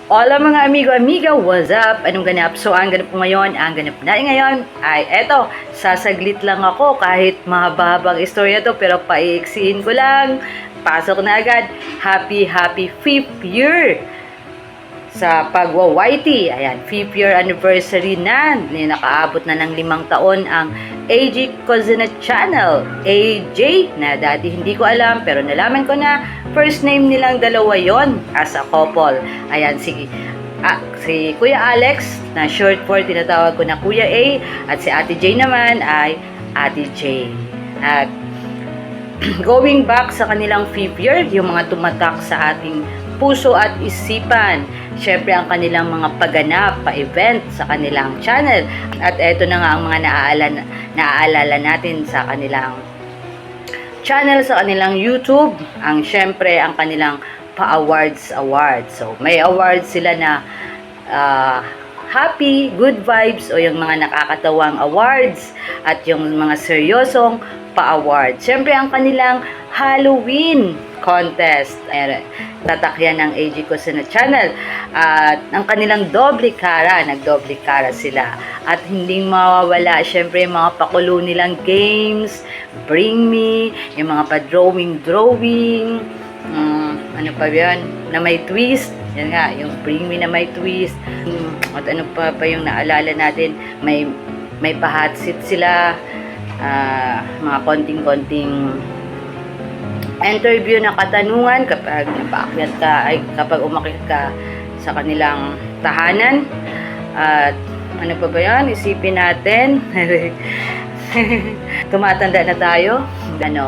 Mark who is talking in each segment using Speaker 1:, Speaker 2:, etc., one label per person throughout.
Speaker 1: Hola mga amigo, amiga, what's up? Anong ganap? So, ang ganap po ngayon, ang ganap natin ngayon ay eto, sasaglit lang ako kahit mahaba-habang istorya to, pero paiiksiin ko lang. Pasok na agad. Happy 5th year sa pagwa-YT. Ayan, 5th year anniversary na. Nakaabot na ng 5 taon ang AG Cosina Channel. AJ, na dati hindi ko alam, pero nalaman ko na first name nilang dalawa yon as a couple. Ayan, si Kuya Alex, na short for tinatawag ko na Kuya A, at si Ate J naman ay Ate J. At going back sa kanilang 5th year, yung mga tumatak sa ating puso at isipan. Syempre ang kanilang mga pagganap, pa-event sa kanilang channel. At eto na nga ang mga naaalala natin sa kanilang channel, sa kanilang YouTube. Syempre ang kanilang pa-awards. So may awards sila na happy, good vibes, o yung mga nakakatawang awards, at yung mga seryosong pa-awards. Syempre ang kanilang Halloween contest, tatakyan ng AG Cosina Channel, at ang kanilang doble cara, nagdoble cara sila, at hindi mawawala syempre yung mga pakulo nilang games, Bring Me, yung mga pa-drawing, ano pa yan, na may twist, yan nga, yung Bring Me na may twist, at ano pa yung naalala natin, may pa-hot seat sila, mga konting-konting interview na katanungan kapag napaakyat ka, kapag umakyat ka sa kanilang tahanan. At ano pa ba yan? Isipin natin. Tumatanda na tayo.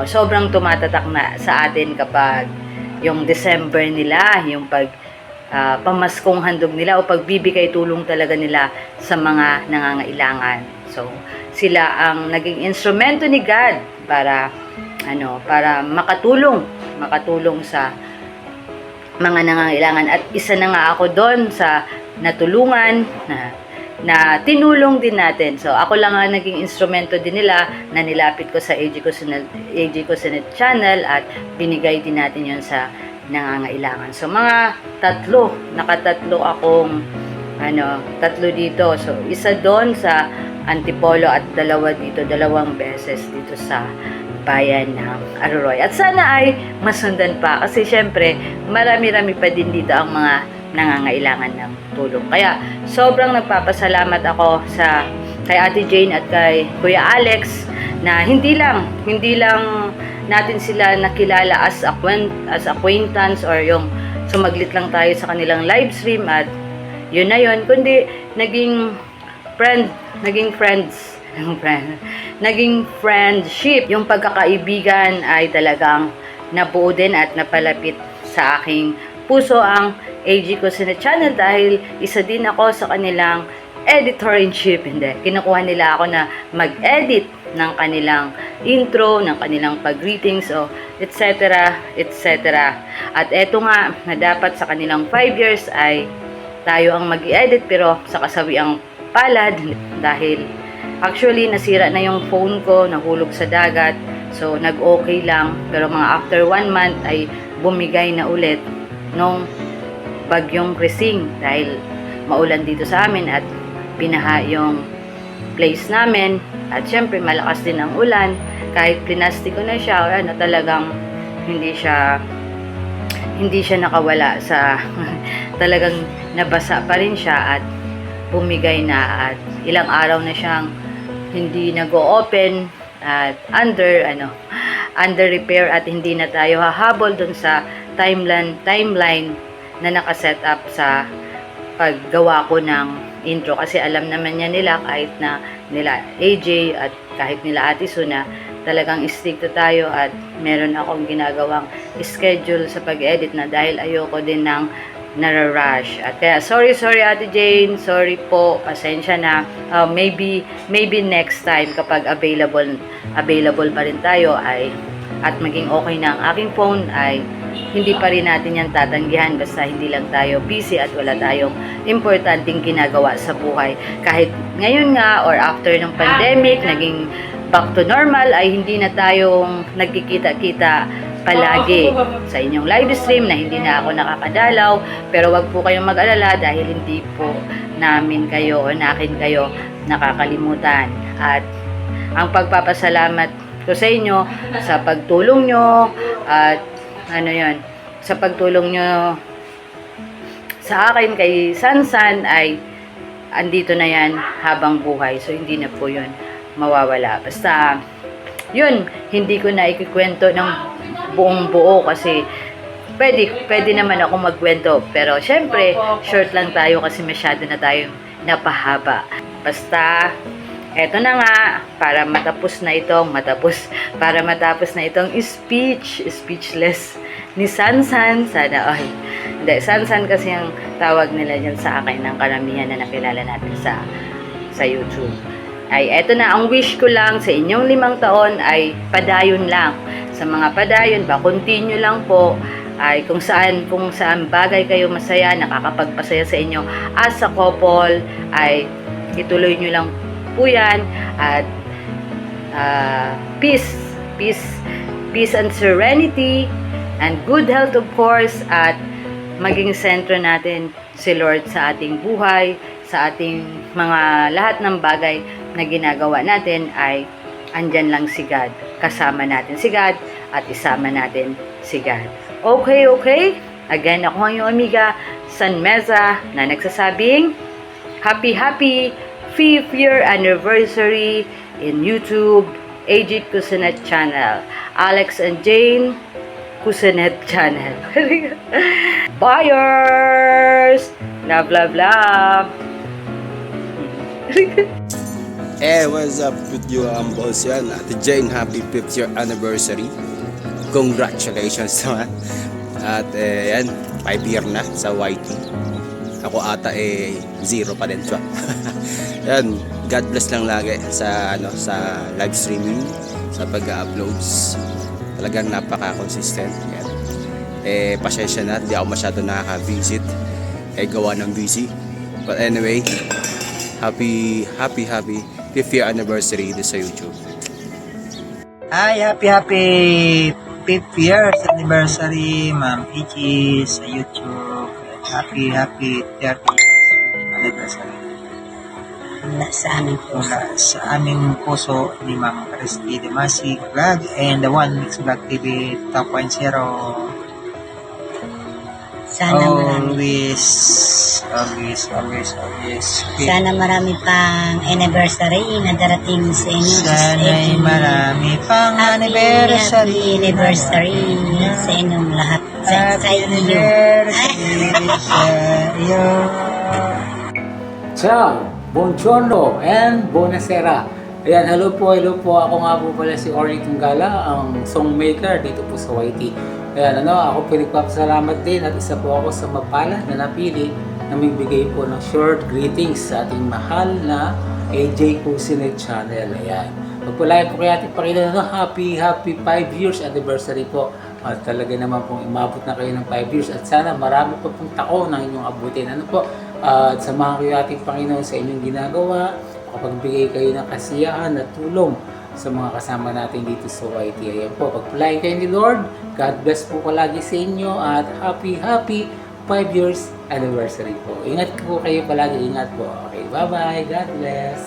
Speaker 1: Sobrang tumatatak na sa atin kapag yung December nila, yung pamaskong handog nila o pagbibigay tulong talaga nila sa mga nangangailangan. So, sila ang naging instrumento ni God para makatulong sa mga nangangailangan. At isa na nga ako doon sa natulungan, na tinulong din natin. So ako lang ang naging instrumento din nila na nilapit ko sa AG Cosina Channel, at binigay din natin yon sa nangangailangan. So mga nakatatlo akong tatlo dito. So isa doon sa Antipolo at dalawang beses dito sa bayan ng Aroroy. At sana ay masundan pa, kasi syempre marami-rami pa din dito ang mga nangangailangan ng tulong. Kaya sobrang nagpapasalamat ako kay Ate Jane at kay Kuya Alex, na hindi lang natin sila nakilala as acquaintance, or yung sumaglit lang tayo sa kanilang live stream at yun na yun, kundi naging friendship. Yung pagkakaibigan ay talagang nabuo din at napalapit sa aking puso ang AG Cosina Channel, dahil isa din ako sa kanilang editor-in-chief. Kinukuha nila ako na mag-edit ng kanilang intro, ng kanilang pag-greetings, etc. At eto nga, na dapat sa kanilang 5 years ay tayo ang mag-i-edit, pero sa kasawiang palad, dahil actually nasira na yung phone ko, nahulog sa dagat, so nag-okay lang, pero mga after 1 month ay bumigay na ulit nung bagyong Krising, dahil maulan dito sa amin at binaha yung place namin, at syempre malakas din ang ulan. Kahit plinastiko na siya, talagang hindi siya nakawala sa talagang nabasa pa rin siya at bumigay na, at ilang araw na siyang hindi nag-o-open at under repair, at hindi na tayo hahabol dun sa timeline na nakaset up sa paggawa ko ng intro, kasi alam naman nila kahit na nila AJ at kahit nila Ate Suna, talagang stricto tayo at meron akong ginagawang schedule sa pag-edit, na dahil ayoko din ng nararush. At kaya sorry Ate Jane, sorry po, pasensya na. Maybe next time kapag available pa rin tayo at maging okay na ang aking phone, ay hindi pa rin natin yan tatanggihan, basta hindi lang tayo busy at wala tayong importanteng ginagawa sa buhay. Kahit ngayon nga or after ng pandemic, naging back to normal, ay hindi na tayong nagkikita-kita palagi sa inyong live stream na hindi na ako nakakadalaw. Pero wag po kayong mag-alala dahil hindi po namin kayo o nakin kayo nakakalimutan. At ang pagpapasalamat ko sa inyo sa pagtulong nyo at sa pagtulong nyo sa akin kay Sansan ay andito na yan habang buhay. So hindi na po yun mawawala. Basta yun, hindi ko na ikikwento ng buong buo kasi pwede naman ako magkwento. Pero syempre, short lang tayo kasi masyado na tayong napahaba. Basta, eto na nga, para matapos na itong speechless ni Sansan. Sana, hindi, Sansan kasi ang tawag nila dyan sa akin ng karamihan na nakilala natin sa YouTube. Ay, eto na, ang wish ko lang sa inyong 5 taon ay padayon lang. Sa mga padayon ba, continue lang po ay kung saan bagay kayo masaya, nakakapagpasaya sa inyo as a couple, ay ituloy nyo lang po yan. At peace and serenity and good health of course, at maging sentro natin si Lord sa ating buhay, sa ating mga lahat ng bagay na ginagawa natin ay andyan lang si God. Kasama natin si God at isama natin si God. Okay? Again, ako ang iyong amiga, San Meza, na nagsasabing happy 5th year anniversary in YouTube, AJ Kusenet Channel, Alex and Jane Kusenet Channel. Buyers! Love!
Speaker 2: Hey, what's up with you, boss yan? Ate Jane, happy 5th year anniversary. Congratulations naman. At yan, 5 year na sa YT. Ako ata 0 pa din siya. Yan, God bless lang lagi sa live streaming, sa pag-uploads. Talagang napaka-consistent. Yan. Pasensya na, di ako masyado nakaka-visit. Gawa ng busy. But anyway, happy 5th year anniversary dito sa YouTube.
Speaker 3: Hi, happy 5th year anniversary, Ma'am Ichi sa YouTube. Happy 30th anniversary. Sa aming puso ni Ma'am Christy Demasi Vlog and the One Mix Vlog TV 2.0.
Speaker 4: Sana
Speaker 3: always.
Speaker 4: Sana marami pang anniversary na darating sa inyo.
Speaker 3: Sana'y marami pang anniversary.
Speaker 4: Happy anniversary sa inyong lahat. Sa inyo.
Speaker 5: Ciao, buongiorno and buonasera. Ayan, hello po. Ako nga po pala si Orny Tunggala, ang songmaker dito po sa YT. Ayan, ako po nagpapasalamat din at isa po ako sa mapalad na napili na magbigay po ng short greetings sa ating mahal na AJ Kusenet Channel. Ayan. Magpalayan po kaya ating Panginoon, happy 5 years anniversary po. At talaga naman pong umabot na kayo ng 5 years at sana marami pa pong taon na inyong abutin. At samahan kayo ating Panginoon sa inyong ginagawa, makapagbigay kayo ng kasiyahan at tulong sa mga kasama natin dito sa YT. Ayan po, pagpalain kayo ni Lord. God bless po palagi sa inyo at happy 5 years anniversary po. Ingat po kayo palagi, ingat po. Okay, bye-bye. God bless.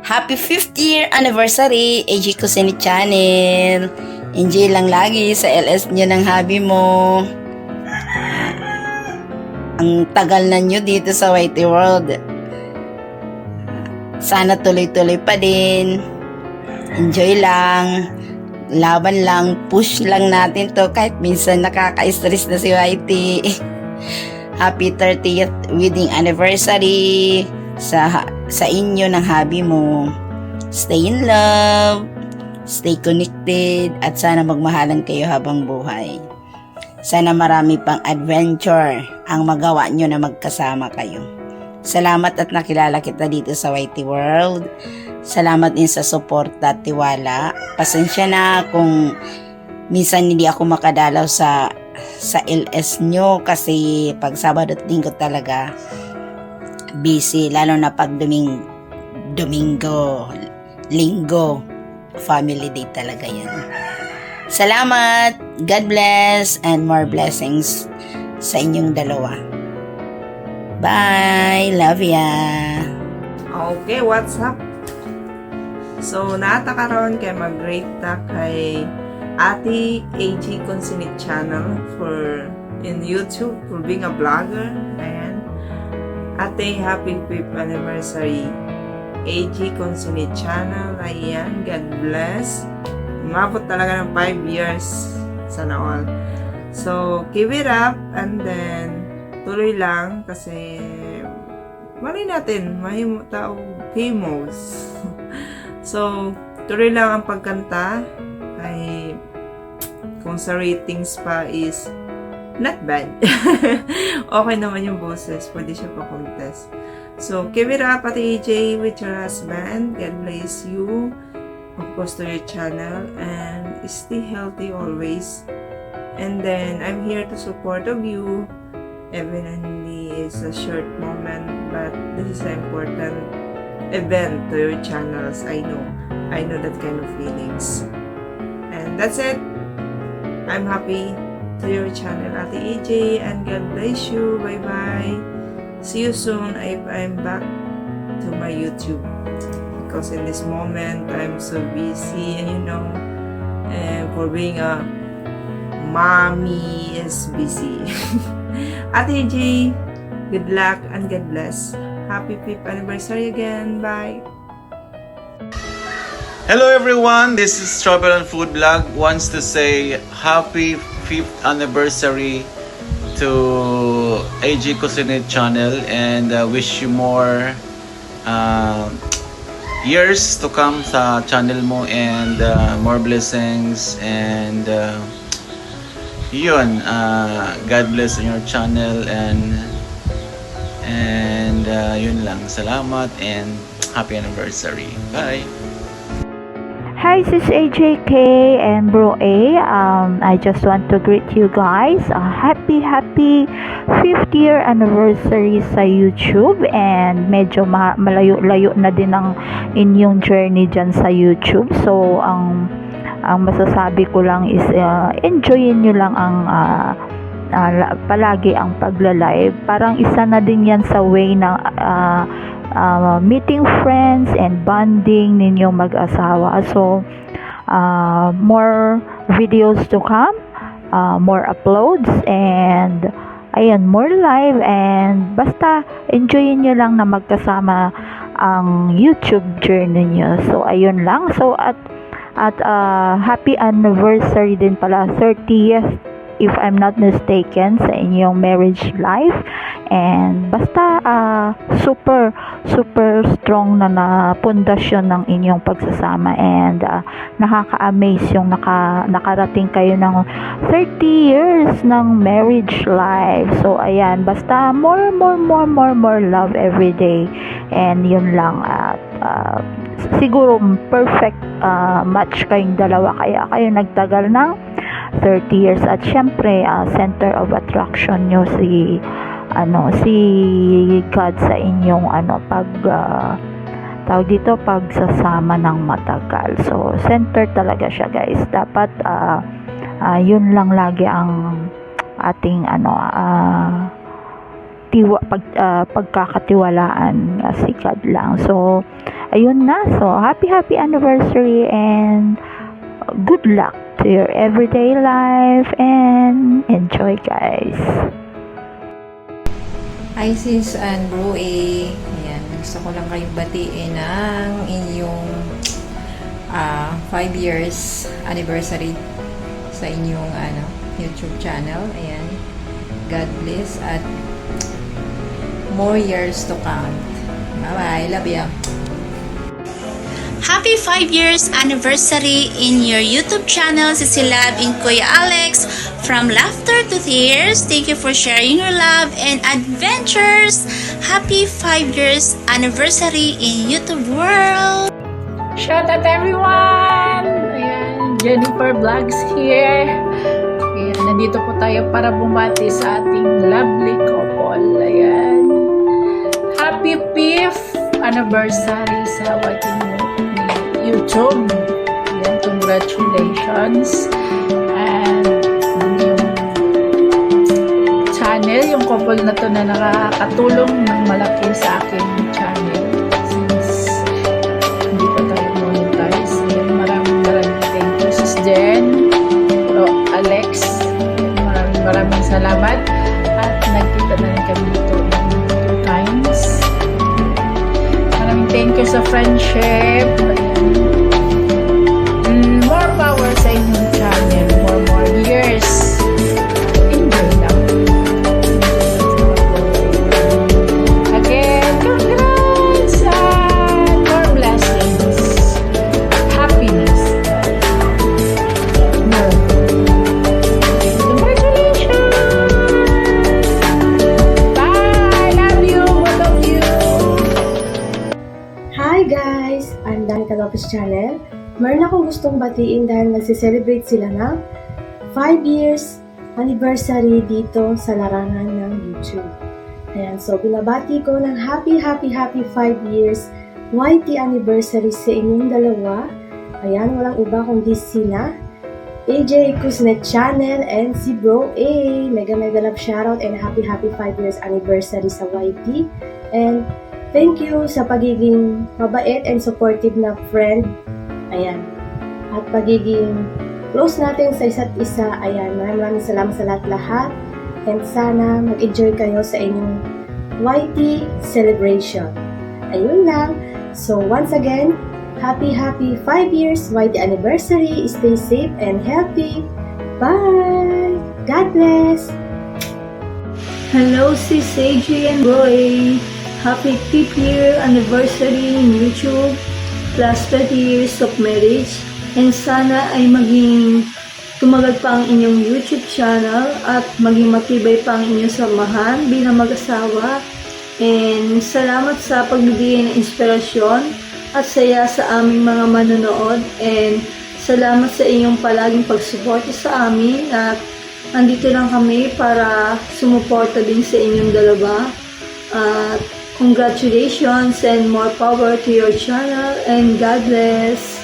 Speaker 6: Happy 5th year anniversary, AJ Kusenet Channel. Enjoy lang lagi sa LS nyo ng hobby mo. Ang tagal na nyo dito sa YT World. Sana tuloy-tuloy pa din. Enjoy lang. Laban lang. Push lang natin to kahit minsan nakaka-stress na si YT. Happy 30th wedding anniversary sa inyo ng hobby mo. Stay in love. Stay connected. At sana magmahalan kayo habang buhay. Sana marami pang adventure ang magawa nyo na magkasama kayo. Salamat at nakilala kita dito sa YT World. Salamat din sa suporta at tiwala. Pasensya na kung minsan hindi ako makadalaw sa LS nyo kasi pag Sabado at Linggo talaga busy. Lalo na pag Domingo, Linggo, family day talaga yan. Salamat. God bless and more blessings sa inyong dalawa. Bye. Love ya.
Speaker 7: Okay, what's up? So, natakaroon kay mag-rate ta kay Ate AG Consinit Channel in YouTube for being a vlogger. Ayan. Ate, happy 5th anniversary. AG Consinit Channel. Ayan, God bless. Umabot talaga ng 5 years. Sana all. So, keep it up and then tuloy lang kasi malay natin, mahimo tao famous. So, tuloy lang ang pagkanta ay kung sa ratings pa is not bad. Okay naman yung boses. Pwede siya pa-contest. So, keep it up, Ate AJ, with your husband. God bless you. Of course, to your channel. And stay healthy always. And then, I'm here to support of you. Even only is a short moment. But this is an important event to your channels. I know that kind of feelings. And that's it. I'm happy to your channel, Ate AJ, and God bless you. Bye bye. See you soon if I'm back to my YouTube, because in this moment I'm so busy, and and for being a mommy is busy. Ate AJ, good luck and God bless. Happy 5th anniversary again. Bye.
Speaker 8: Hello everyone, this is Travel and Food Vlog. Wants to say happy 5th anniversary to AG Cusinit channel, and wish you more years to come sa channel mo, and more blessings, and God bless in your channel, and yun lang. Salamat and happy anniversary. Bye.
Speaker 9: Hi, this is AJK and Bro A. I just want to greet you guys a happy 5th year anniversary sa YouTube, and medyo malayo-layo na din ang inyong journey dyan sa YouTube. So, ang masasabi ko lang is enjoyin nyo lang ang palagi ang pagla-live. Parang isa na din yan sa way ng meeting friends and bonding ninyong mag-asawa. So, more videos to come, more uploads, and ayun, more live, and basta enjoyin nyo lang na magkasama ang YouTube journey nyo. So, ayun lang. So, at happy anniversary din pala, 30th if I'm not mistaken, sa inyong marriage life. And basta super strong na pundasyon ng inyong pagsasama, and nakaka-amaze yung nakarating kayo ng 30 years ng marriage life. So ayan, basta more love every day, and yun lang. At siguro perfect match kayong dalawa, kaya kayo nagtagal ng 30 years. At syempre center of attraction nyo si God sa inyong pagsasama ng matagal. So center talaga siya, guys. Dapat yun lang lagi ang ating pagkakatiwalaan, si God lang. So ayun na. So happy anniversary, and good luck to your everyday life, and enjoy, guys.
Speaker 10: Hi sis and Bro A. Ayan, gusto ko lang kayong batiin ng inyong 5 years anniversary sa inyong YouTube channel. Ayan, God bless at more years to come. Bye bye, love you.
Speaker 11: Happy 5 years anniversary in your YouTube channel, Sisi Love and Kuya Alex. From laughter to tears, thank you for sharing your love and adventures. Happy 5 years anniversary in YouTube world.
Speaker 12: Shout out everyone! Ayan, Jennifer Vlogs here. Ayan, nandito po tayo para bumati sa ating lovely couple. Ayan. Happy 5th anniversary sa ating YouTube. Ayan, congratulations. congratulations. And yung channel, yung couple na to na nakakatulong ng malaki sa aking channel since hindi pa tayo monetize. Ayan, maraming thank you, Sis Jen, Alex, maraming salamat. At nagkita na rin kami dito 2 times. Maraming thank you sa friendship. More power sa inyong channel. More years. Enjoy lang. Again, congrats and more blessings. Happiness. More. Congratulations! Bye! Love you, both of you!
Speaker 13: Hi guys! I'm Danica Lopez Channel. Meron akong gustong batiin dahil nagse-celebrate sila ng 5 years anniversary dito sa larangan ng YouTube. Ayan, so binabati ko ng happy 5 years YT anniversary sa inyong dalawa. Ayan, walang iba kundi sina AJ Kusnet Channel and si Bro A. Mega love shoutout and happy 5 years anniversary sa YT. And thank you sa pagiging mabait and supportive na friend. Ayan. At pagiging close natin sa isa't isa. Ayan. Maraming salamat sa lahat. And sana mag-enjoy kayo sa inyong YT celebration. Ayun lang. So once again, happy 5 years YT anniversary. Stay safe and healthy. Bye! God bless!
Speaker 14: Hello, Sis AJ and Roy. Happy 5th year anniversary in YouTube. Plus 20 years of marriage, and sana ay maging tumagal pa ang inyong YouTube channel at maging matibay pa ang inyong samahan bilang mag-asawa. And salamat sa pagbibigay ng inspirasyon at saya sa aming mga manonood, and salamat sa inyong palaging pagsuporta sa amin at andito lang kami para sumuporta din sa inyong dalawa. At congratulations and more power to your channel, and God bless.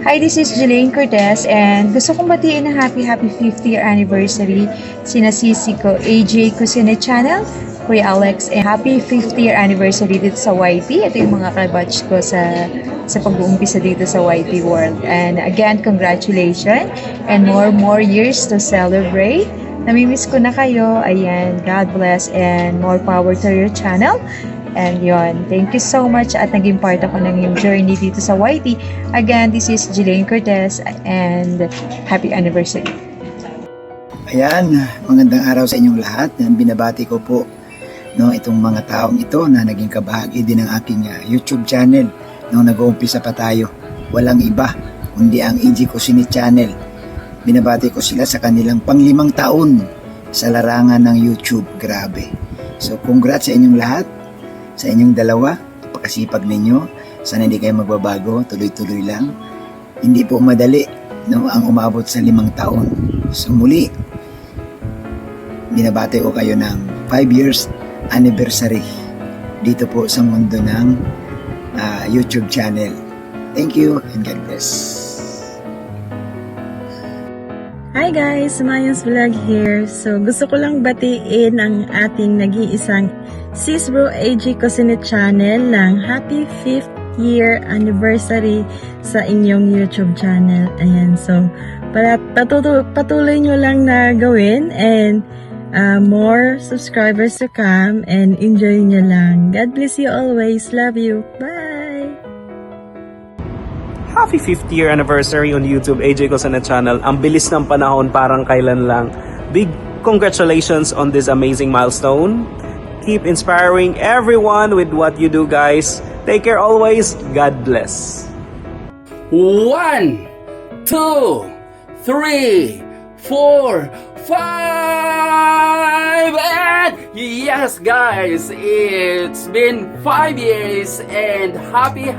Speaker 15: Hi, this is Jelaine Cortez and gusto kong batiin na happy 5th year anniversary sina sisi ko AJ Kusnet Channel, Kuya Alex, and happy 5th year anniversary dito sa YT. Ito yung mga kabatch ko sa pag-uumpisa dito sa YT world. And again, congratulations and more years to celebrate. Namimiss ko na kayo. Ayan, God bless and more power to your channel. And yon, thank you so much at naging part ako ng yung journey dito sa YT. Again, this is Jelaine Cortez and happy anniversary.
Speaker 16: Ayan, magandang araw sa inyong lahat. Binabati ko po itong mga taong ito na naging kabahagi din ng aking YouTube channel nung nag-uumpisa pa tayo. Walang iba kundi ang AJ Kusnet Channel. Binabati ko sila sa kanilang pang-5 taon sa larangan ng YouTube. Grabe. So, congrats sa inyong lahat, sa inyong dalawa, pagkasipag ninyo. Sana hindi kayo magbabago, tuloy-tuloy lang. Hindi po madali ang umabot sa 5 taon. So, muli, binabati ko kayo ng 5 years anniversary dito po sa mundo ng YouTube channel. Thank you and God bless.
Speaker 17: Hi guys! Mayos Vlog here. So, gusto ko lang batiin ang ating nag-iisang Sis Bro AJ Kusnet Channel ng happy 5th year anniversary sa inyong YouTube channel. Ayan, so, patuloy nyo lang na gawin and more subscribers to come and enjoy nyo lang. God bless you always. Love you. Bye!
Speaker 18: Happy 5th year anniversary on YouTube, AJ Kusnet Channel. Ang bilis ng panahon, parang kailan lang. Big congratulations on this amazing milestone. Keep inspiring everyone with what you do, guys. Take care always. God bless.
Speaker 19: 1, 2, 3, 4, 5, and yes guys, it's been 5 years and happy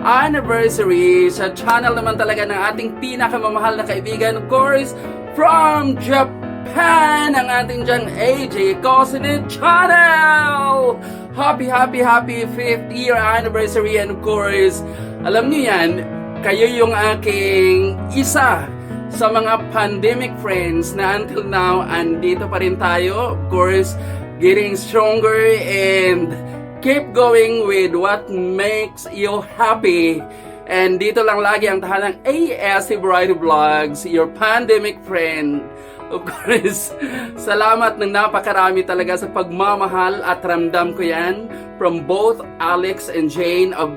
Speaker 19: anniversary sa channel naman talaga ng ating pinakamamahal na kaibigan, of course, from Japan, ang ating diyang AJ Kusnet Channel. Happy 5th year anniversary, and of course, Alam niyo yan, kayo yung aking isa sa mga pandemic friends na until now, andito pa rin tayo. Of course, getting stronger and keep going with what makes you happy. And dito lang lagi ang tahanang ASC Variety Vlogs, your pandemic friend. Of course, salamat ng napakarami talaga sa pagmamahal at ramdam ko yan from both Alex and Jane of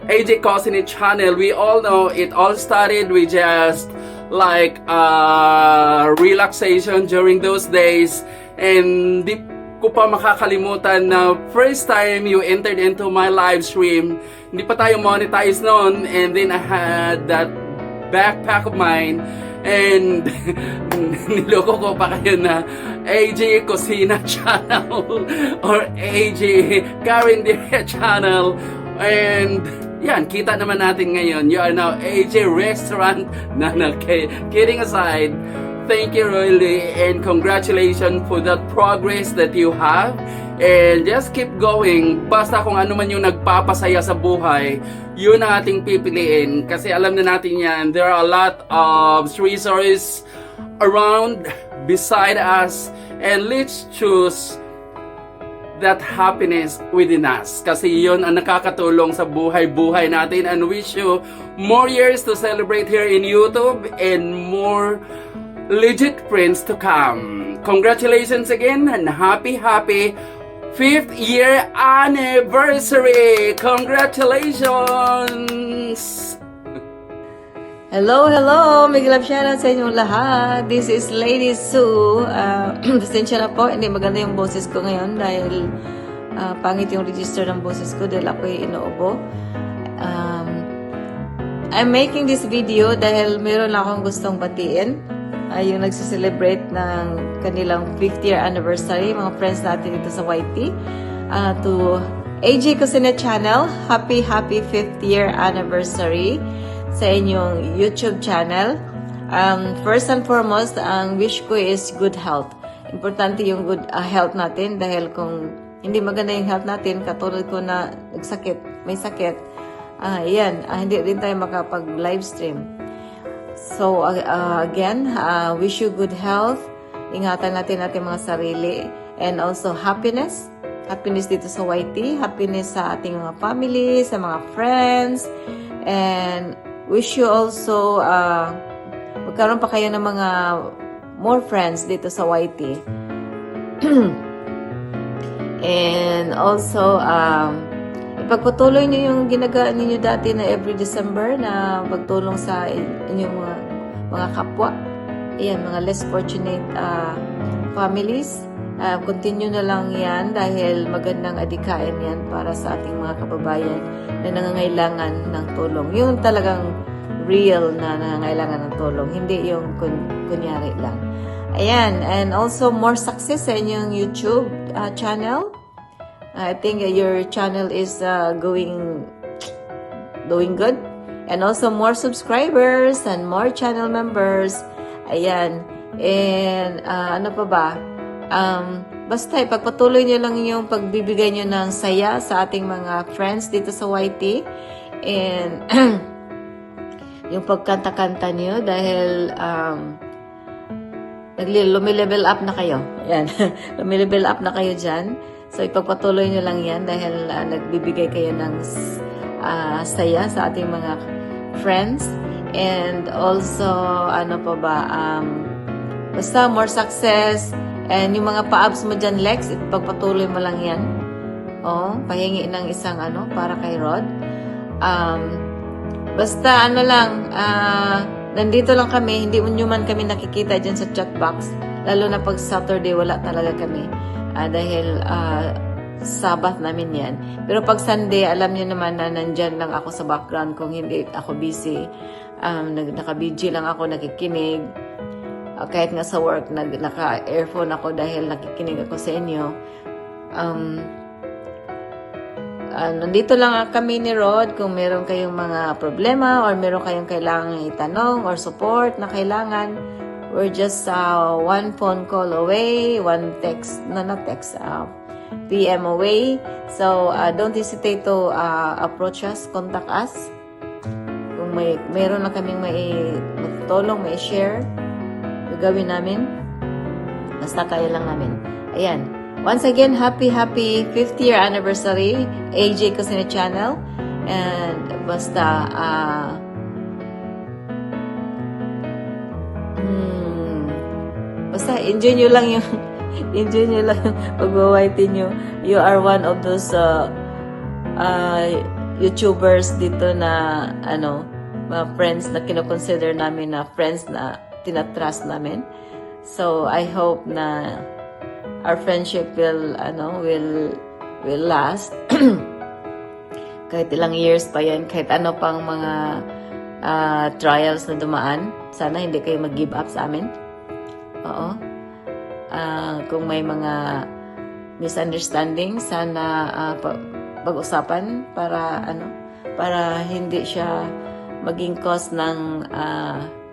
Speaker 19: AJ Cosinit channel. We all know it all started with just like relaxation during those days, and di ko pa makakalimutan na first time you entered into my live stream, hindi pa tayo monetize noon, and then I had that backpack of mine and niloko ko pa kayo na AJ Cocina channel or AJ Carinderia channel, and yan, kita naman natin ngayon. You are now AJ Restaurant. Kidding aside, thank you really and congratulations for that progress that you have. And just keep going. Basta kung ano man yung nagpapasaya sa buhay, yun ang ating pipiliin. Kasi alam na natin yan, there are a lot of resources around, beside us. And let's choose that happiness within us. Kasi yun ang nakakatulong sa buhay-buhay natin, and wish you more years to celebrate here in YouTube and more legit friends to come. Congratulations again and happy 5th year anniversary! Congratulations!
Speaker 10: Hello! Big love shoutout sa inyong lahat. This is Lady Sue. Pasensya na po, hindi maganda yung boses ko ngayon dahil pangit yung register ng boses ko dahil ako'y inuubo. I'm making this video dahil meron akong gustong batiin. Yung nagsiselebrate ng kanilang 5th year anniversary, mga friends natin dito sa YT. To AJ Cocina channel, happy 5th year anniversary sa inyong YouTube channel. First and foremost, ang wish ko is good health. Importante yung good health natin dahil kung hindi maganda yung health natin, katulad ko na may sakit, hindi rin tayo makapag-live stream. So, again, wish you good health. Ingatan natin mga sarili. And also happiness. Happiness dito sa YT. Happiness sa ating mga family, sa mga friends. And wish you also magkaroon pa kayo ng mga more friends dito sa YT. And also ipagpatuloy niyo yung ginagawa ninyo dati na every December na pagtulong sa inyong mga kapwa. Ayan, mga less fortunate families. Continue na lang yan dahil magandang adikain yan para sa ating mga kababayan na nangangailangan ng tulong. Yung talagang real na nangangailangan ng tulong. Hindi yung kunyari lang. Ayan, and also more success sa inyong YouTube channel. I think your channel is doing good. And also more subscribers and more channel members. Ayan. And ano pa ba? Basta ipagpatuloy nyo lang yung pagbibigay nyo ng saya sa ating mga friends dito sa YT. And yung pagkanta-kanta nyo dahil lumilevel up na kayo. Ayan. Lumilevel up na kayo dyan. So ipagpatuloy nyo lang yan dahil nagbibigay kayo ng saya sa ating mga friends. And also, ano pa ba, basta more success. And yung mga pa-abs mo dyan, Lex, ipagpatuloy mo lang yan. Pahingi ng isang para kay Rod. Basta nandito lang kami, hindi nyo man kami nakikita dyan sa chat box. Lalo na pag Saturday, wala talaga kami. Dahil Sabbath namin yan. Pero pag Sunday, alam niyo naman na nandyan lang ako sa background kung hindi ako busy. Naka-BG lang ako, nakikinig. Kahit nga sa work, naka-earphone ako dahil nakikinig ako sa inyo. Nandito lang kami ni Rod kung meron kayong mga problema or meron kayong kailangan itanong or support na kailangan. We're just one phone call away, one text, PM away. So, don't hesitate to approach us, contact us. kung mayroon lang kaming magtulong, may share, gagawin namin. Basta kaya lang namin. Ayan. Once again, happy 5th year anniversary, AJ Cosine Channel. And basta, basta enjoy nyo lang yung pag-whitey nyo. You are one of those YouTubers dito na mga friends na kinoconsider namin na friends na tinatrust namin. So I hope na our friendship will last. Kahit ilang years pa yan, kahit ano pang mga trials na dumaan, sana hindi kayo mag-give up sa amin. Oo. Kung may mga misunderstanding, sana pag-usapan para hindi siya maging cause ng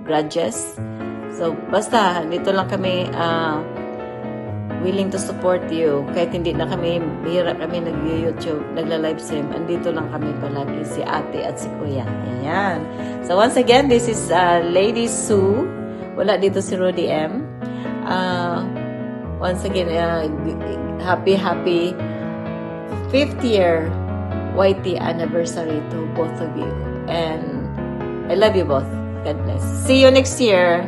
Speaker 10: grudges. So, basta, dito lang kami willing to support you. Kahit hindi na kami, bihira kami nag-YouTube, nagla-live stream, andito lang kami palagi, si ate at si kuya. Ayan. So, once again, this is Lady Sue. Wala dito si Rudy M. Once again, happy 5th year YT anniversary to both of you. And I love you both. God bless. See you next year.